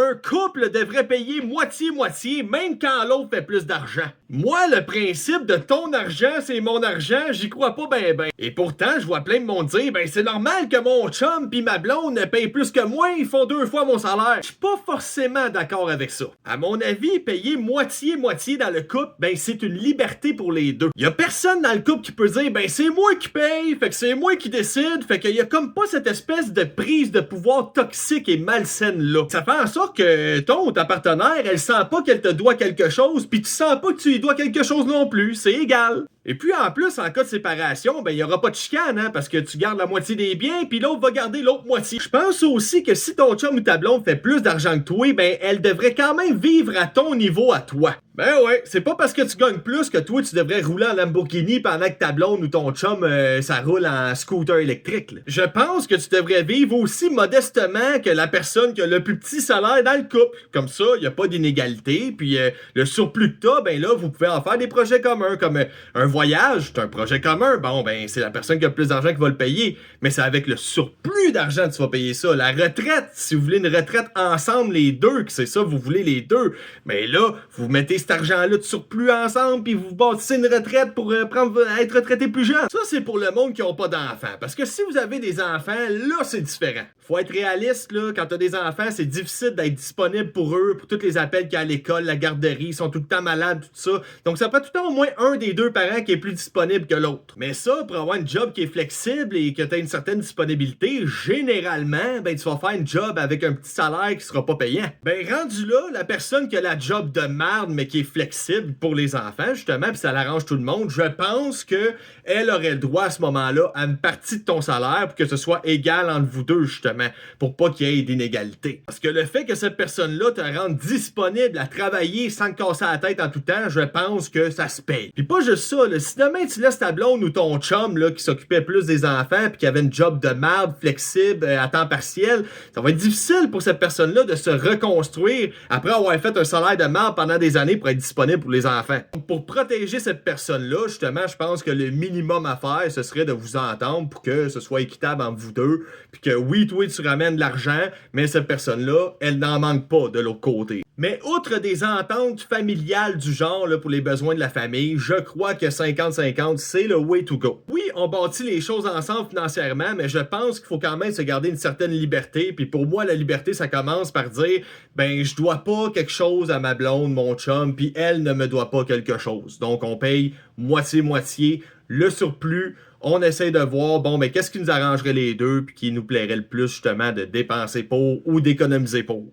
un couple devrait payer moitié-moitié, même quand l'autre fait plus d'argent. Moi, le principe de ton argent, c'est mon argent, j'y crois pas ben. Et pourtant, je vois plein de monde dire, ben c'est normal que mon chum pis ma blonde payent plus que moi, ils font 2 fois mon salaire. Je suis pas forcément d'accord avec ça. À mon avis, payer moitié-moitié dans le couple, ben c'est une liberté pour les deux. Y a personne dans le couple qui peut dire, ben c'est moi qui paye, fait que c'est moi qui décide, fait qu'il y a comme pas cette espèce de prise de pouvoir toxique et malsaine là. Ça fait en sorte que ta partenaire, elle sent pas qu'elle te doit quelque chose, pis tu sens pas que tu lui dois quelque chose non plus, c'est égal. Et puis en plus, en cas de séparation, ben il y aura pas de chicane, hein, parce que tu gardes la moitié des biens, puis l'autre va garder l'autre moitié. Je pense aussi que si ton chum ou ta blonde fait plus d'argent que toi, ben elle devrait quand même vivre à ton niveau à toi. Ben ouais, c'est pas parce que tu gagnes plus que toi tu devrais rouler en Lamborghini pendant que ta blonde ou ton chum ça roule en scooter électrique. Là. Je pense que tu devrais vivre aussi modestement que la personne qui a le plus petit salaire dans le couple. Comme ça, y a pas d'inégalité, puis le surplus que t'as, ben là vous pouvez en faire des projets communs comme un voyage, c'est un projet commun. Bon, ben, c'est la personne qui a le plus d'argent qui va le payer. Mais c'est avec le surplus d'argent que tu vas payer ça. La retraite, si vous voulez une retraite ensemble, les deux, que c'est ça, vous voulez les deux. Mais là, vous mettez cet argent-là de surplus ensemble, puis vous bâtissez une retraite pour être retraité plus jeune. Ça, c'est pour le monde qui n'a pas d'enfants. Parce que si vous avez des enfants, là, c'est différent. Faut être réaliste, là. Quand t'as des enfants, c'est difficile d'être disponible pour eux, pour tous les appels qu'il y a à l'école, la garderie, ils sont tout le temps malades, tout ça. Donc, ça prend tout le temps au moins un des deux parents qui est plus disponible que l'autre. Mais ça, pour avoir un job qui est flexible et que tu as une certaine disponibilité, généralement, ben tu vas faire un job avec un petit salaire qui sera pas payant. Ben rendu là, la personne qui a la job de merde mais qui est flexible pour les enfants, justement, puis ça l'arrange tout le monde, je pense que elle aurait le droit à ce moment-là à une partie de ton salaire pour que ce soit égal entre vous deux, justement, pour pas qu'il y ait d'inégalité. Parce que le fait que cette personne-là te rende disponible à travailler sans te casser la tête en tout temps, je pense que ça se paye. Puis pas juste ça, là, si demain tu laisses ta blonde ou ton chum là, qui s'occupait plus des enfants puis qui avait une job de merde flexible à temps partiel, ça va être difficile pour cette personne-là de se reconstruire après avoir fait un salaire de merde pendant des années pour être disponible pour les enfants. Donc, pour protéger cette personne-là, justement, je pense que le minimum à faire, ce serait de vous entendre pour que ce soit équitable entre vous deux, puis que oui, toi, tu ramènes de l'argent, mais cette personne-là, elle n'en manque pas de l'autre côté. Mais outre des ententes familiales du genre là, pour les besoins de la famille, je crois que 50-50, c'est le way to go. Oui, on bâtit les choses ensemble financièrement, mais je pense qu'il faut quand même se garder une certaine liberté. Puis pour moi, la liberté, ça commence par dire, ben, je dois pas quelque chose à ma blonde, mon chum, puis elle ne me doit pas quelque chose. Donc, on paye moitié-moitié, le surplus. On essaie de voir, bon, mais qu'est-ce qui nous arrangerait les deux, puis qui nous plairait le plus, justement, de dépenser pour ou d'économiser pour.